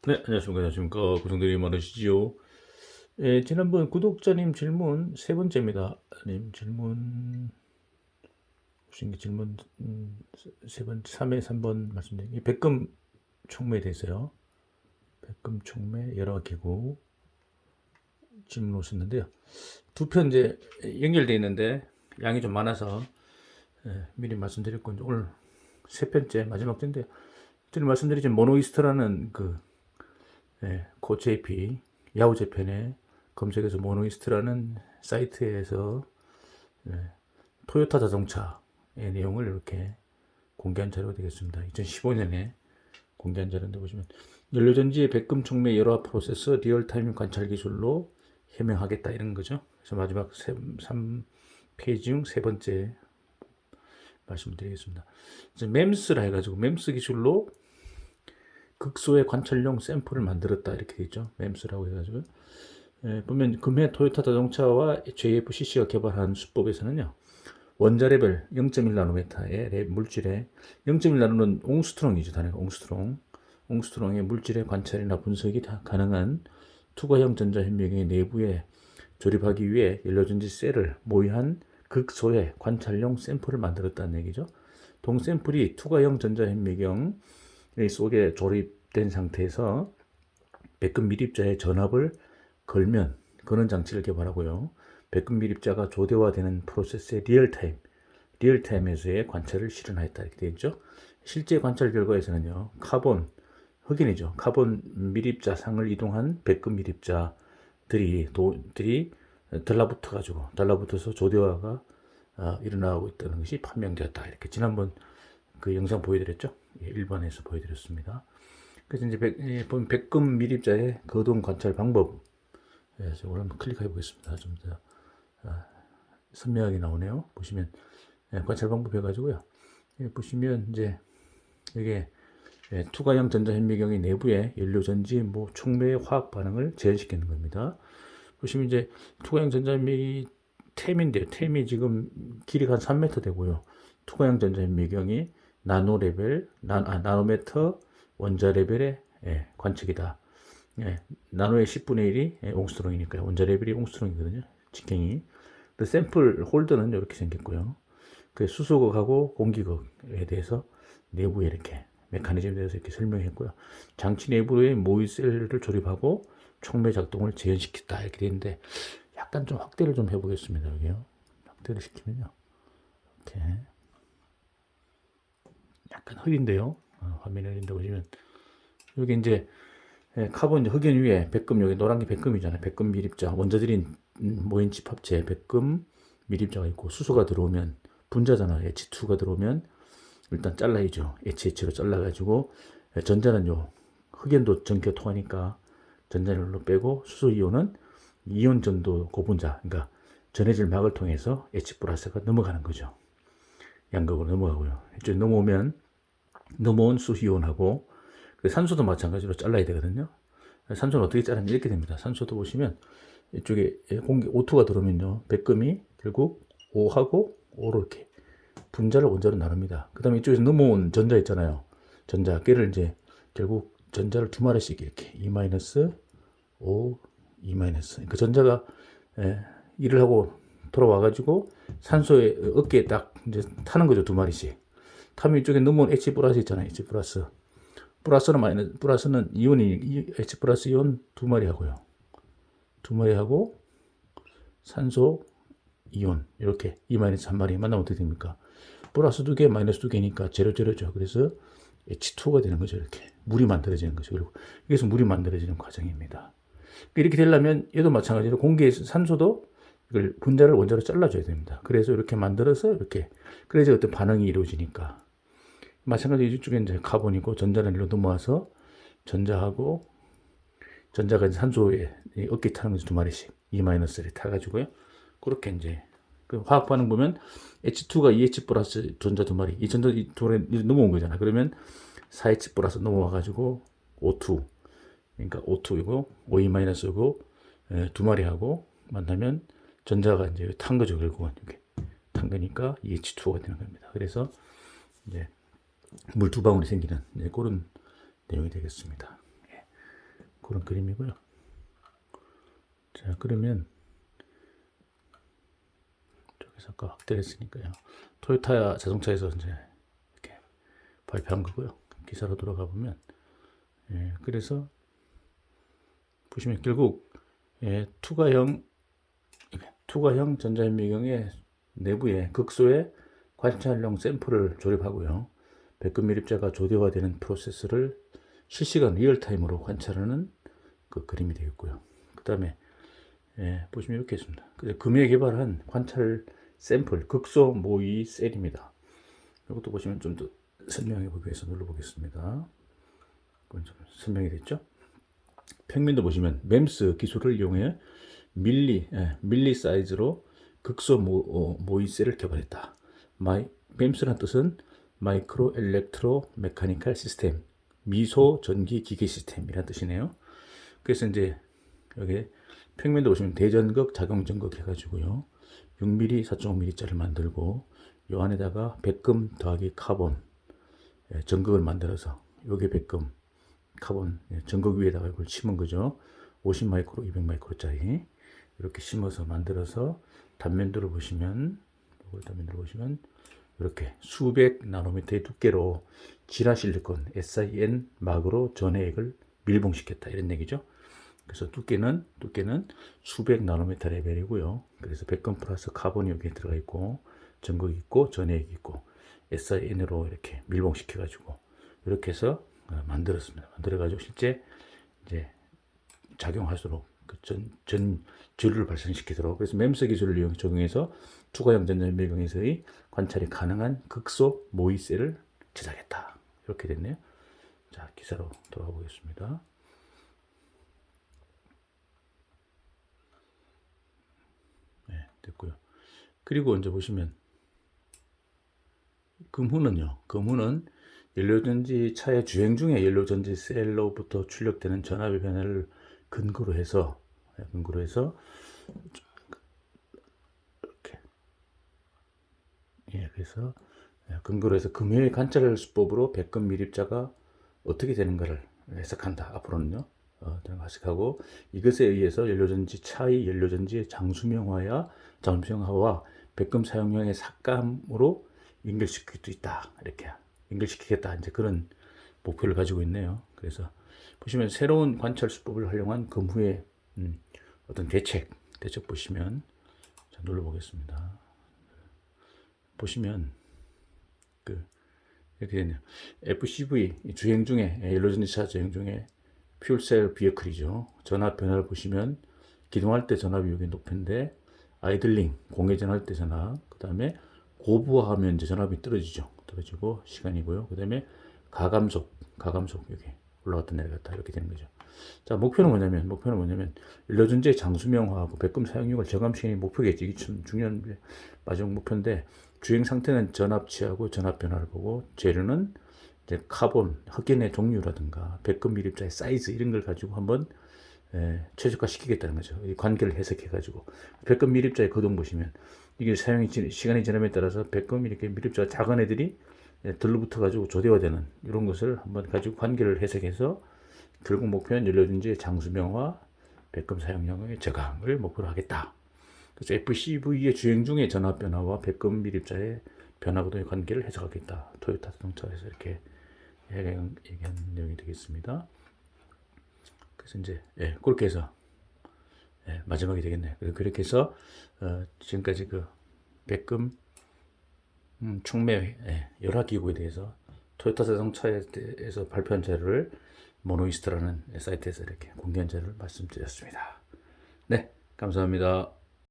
네, 안녕하십니까. 구성들이 많으시지요. 예, 지난번 구독자님 질문 세 번째입니다. 님 질문, 무슨 게 질문, 세 번, 3회 3번 말씀드린, 이 백금 촉매에 대해서요. 백금 촉매 여러 기구 질문 오셨는데요. 두 편 이제 연결되어 있는데 양이 좀 많아서 미리 말씀드릴 건 오늘 세 편째, 마지막 편인데요. 전에 말씀드린 모노이스트라는 고 JP 야후 재팬에 검색해서 모노이스트라는 사이트에서 토요타 자동차의 내용을 이렇게 공개한 자료가 되겠습니다. 2015년에 공개한 자료인데 보시면 연료전지의 백금 촉매 열화 프로세서 리얼타임 관찰 기술로 해명하겠다 이런 거죠. 그래서 마지막 3페이지 중 세 번째 말씀드리겠습니다. 맴스라 해가지고 맴스 기술로 극소의 관찰용 샘플을 만들었다 이렇게 되죠. 맴스라고 해가지고 보면 금해 토요타 자동차와 JFCC가 개발한 수법에서는요. 원자 레벨 0.1나노메타의 물질의 0.1나노는 옹스트롱이죠. 단위가 옹스트롱. 옹스트롱의 물질의 관찰이나 분석이 가능한 투과형 전자현미경의 내부에 조립하기 위해 연료전지 셀을 모의한 극소의 관찰용 샘플을 만들었다는 얘기죠. 동샘플이 투과형 전자현미경 속에 조립된 상태에서 백금 밀입자의 전압을 걸면 거는 장치를 개발하고요. 백금 밀입자가 조대화되는 프로세스의 리얼타임에서의 관찰을 실현하였다 이렇게 되어 있죠. 실제 관찰 결과에서는요. 흑인이죠. 카본 밀입자 상을 이동한 백금 밀입자들이 달라붙어서 조대화가 일어나고 있다는 것이 판명되었다. 이렇게 지난번 그 영상 보여드렸죠. 1번에서 보여드렸습니다. 그래서 이제 보면 백금 밀입자의 거동 관찰 방법. 이걸 한번 클릭해 보겠습니다. 좀 더 선명하게 나오네요. 보시면 관찰 방법 해가지고요. 보시면 이제 이게 투과형 전자현미경의 내부에 연료전지 촉매의 화학 반응을 재현시키는 겁니다. 보시면 이제 투과형 전자현미경이 템인데요. 템이 지금 길이가 한 3m 되고요. 투과형 전자현미경이 나노메터 원자 레벨의 관측이다. 나노의 10분의 1이 옹스트롱이니까요. 원자 레벨이 옹스트롱이거든요. 직경이. 샘플 홀더는 이렇게 생겼고요. 그 수소극하고 공기극에 대해서 내부에 이렇게 메커니즘에 대해서 이렇게 설명했고요. 장치 내부에 모의셀을 조립하고 촉매 작동을 재현시켰다 이렇게 되는데 약간 좀 확대를 좀 해보겠습니다. 여기요. 확대를 시키면요. 이렇게 약간 흐린데요. 화면이 흐린데 보시면 여기 이제 카본 흑연 위에 백금 여기 노란 게 백금이잖아요. 백금 밀입자 원자들이 모인 집합체 백금 밀입자가 있고 수소가 들어오면 분자잖아요. H2가 들어오면 일단 잘라야죠. HH로 잘라가지고 전자는 흑연도 전기가 통하니까 전자열로 빼고 수소 이온은 이온 전도 고분자 그러니까 전해질 막을 통해서 H 플러스가 넘어가는 거죠. 양극으로 넘어가고요. 이쪽 넘어온 수이온하고 산소도 마찬가지로 잘라야 되거든요. 산소는 어떻게 자르냐 이렇게 됩니다. 산소도 보시면 이쪽에 공기 O2가 들어오면요. 백금이 결국 O하고 O로 이렇게 분자를 원자로 나눕니다. 그 다음에 이쪽에서 넘어온 전자 있잖아요. 전자 걔를 이제 결국 전자를 두 마리씩 이렇게 E-O, E-. 그 전자가 일을 하고 돌아와가지고 산소의 어깨에 딱 이제 타는 거죠. 두 마리씩. 타면 이쪽에 넘어온 H 플러스 있잖아요. H 플러스. 플러스는 이온이 H 플러스 이온 두 마리 하고요. 두 마리 하고 산소 이온 이렇게 E-, 한 마리 만나면 어떻게 됩니까? 플러스 두 개, 마이너스 두 개니까 제로죠. 그래서 H2가 되는 거죠. 이렇게 물이 만들어지는 거죠. 그리고 여기서 물이 만들어지는 과정입니다. 이렇게 되려면 얘도 마찬가지로 공기에서 산소도 이걸 분자를 원자로 잘라줘야 됩니다. 그래서 이렇게 만들어서 이렇게 그래서 어떤 반응이 이루어지니까 마찬가지로 이쪽에 이제 카본이고 전자는 일로 넘어와서 전자가 이제 산소에 어깨 타는 거죠. 두 마리씩 E-를 타가지고요. 그렇게 이제 그 화학 반응 보면 H2가 EH 플러스 전자 두 마리 이 전자 두 마리 넘어온 거잖아. 그러면 4H 플러스 넘어와가지고 O2 그러니까 O2이고 O2-고 두 마리 하고 만나면 전자가 이제 탄 거죠. 결국은 이렇게 탄 거니까 EH2가 되는 겁니다. 그래서 이제 물 두 방울이 생기는 그런 내용이 되겠습니다. 그런 그림이고요. 자, 그러면 저기서 아까 확대를 했으니까요. 토요타 자동차에서 이제 이렇게 발표한 거고요. 기사로 돌아가 보면, 예, 그래서 보시면 결국 예, 투과형 전자현미경의 내부에 극소의 관찰용 샘플을 조립하고요. 백금 밀입자가 조대화되는 프로세스를 실시간 리얼타임으로 관찰하는 그 그림이 되겠고요. 그 다음에 예, 보시면 이렇게 있습니다. 금에 개발한 관찰 샘플 극소 모의 셀입니다. 이것도 보시면 좀 더 설명해 보기 위해서 눌러보겠습니다. 그건 좀 설명이 됐죠? 평면도 보시면 MEMS 기술을 이용해 밀리 사이즈로 극소 모의 셀을 개발했다. MEMS란 뜻은 마이크로 엘렉트로 메카니컬 시스템, 미소 전기 기계 시스템이란 뜻이네요. 그래서 이제 여기 평면도 보시면 대전극, 작용전극 해가지고요. 6mm, 4.5mm짜리를 만들고 요 안에다가 백금 더하기 카본 전극을 만들어서 요게 백금 카본 전극 위에다가 이걸 심은 거죠. 50 마이크로, 200 마이크로짜리 이렇게 심어서 만들어서 단면도를 보시면 이렇게 수백 나노미터의 두께로 진화 실리콘 SiN 막으로 전해액을 밀봉시켰다 이런 얘기죠. 그래서 두께는 수백 나노미터 레벨이고요. 그래서 백금 플러스 카본이 여기에 들어가 있고 전극이 있고 전해액이 있고 SiN으로 이렇게 밀봉시켜 가지고 이렇게 해서 만들었습니다. 만들어 가지고 실제 이제 작용할수록 그 전류를 발생시키도록 그래서 MEMS 기술을 적용해서 투과형 전자현미경에서의 관찰이 가능한 극소 모의셀을 제작했다. 이렇게 됐네요. 자, 기사로 돌아가 보겠습니다. 네, 됐고요. 그리고 이제 보시면 금후는 연료전지 차의 주행 중에 연료전지 셀로부터 출력되는 전압의 변화를 근거로 해서 이렇게 그래서 근거로 해서 금요일 관찰 수법으로 백금 밀입자가 어떻게 되는가를 해석한다. 앞으로는요. 해석하고 이것에 의해서 차의 연료전지의 장수명화와 백금 사용량의 삭감으로 연결시킬 수 있다. 이렇게 연결시키겠다. 이제 그런 목표를 가지고 있네요. 그래서 보시면 새로운 관찰 수법을 활용한 금후의 어떤 대책 보시면 자, 눌러보겠습니다. 보시면 이렇게 되네요. FCV 주행 중에 연료전지차 주행 중에 퓨얼셀 비어클이죠. 전압 변화를 보시면 기동할 때 전압이 여기 높은데 아이들링 공회 전할 때 전압 그 다음에 고부하면 이제 전압이 떨어지고 시간이고요. 그 다음에 가감속 여기 올라갔다 내려갔다 이렇게 되는 거죠. 자, 목표는 뭐냐면 연료전지의 장수명화하고 백금 사용률을 저감시키는 목표겠지. 이게 좀 중요한 마지막 목표인데 주행 상태는 전압치하고 전압 변화를 보고 재료는 이제 카본 흑연의 종류라든가 백금 밀입자의 사이즈 이런 걸 가지고 한번 최적화 시키겠다는 거죠. 이 관계를 해석해 가지고 백금 밀입자의 거동 보시면 이게 시간이 지남에 따라서 백금 이렇게 밀입자가 작은 애들이 들러붙어 가지고 조대화되는 이런 것을 한번 가지고 관계를 해석해서 결국 목표는 연료전지의 장수명화, 백금 사용량의 저감을 목표로 하겠다. 그래서 FCV의 주행 중의 전압 변화와 백금 밀입자의 변화 구도의 관계를 해석하겠다. 토요타 자동차에서 이렇게 얘기한 내용이 되겠습니다. 그래서 이제 그렇게 해서 마지막이 되겠네요. 그렇게 해서 지금까지 그 백금 촉매 열화기구에 대해서 토요타 자동차에서 발표한 자료를 모노이스트라는 사이트에서 이렇게 공개한 자료를 말씀드렸습니다. 네, 감사합니다.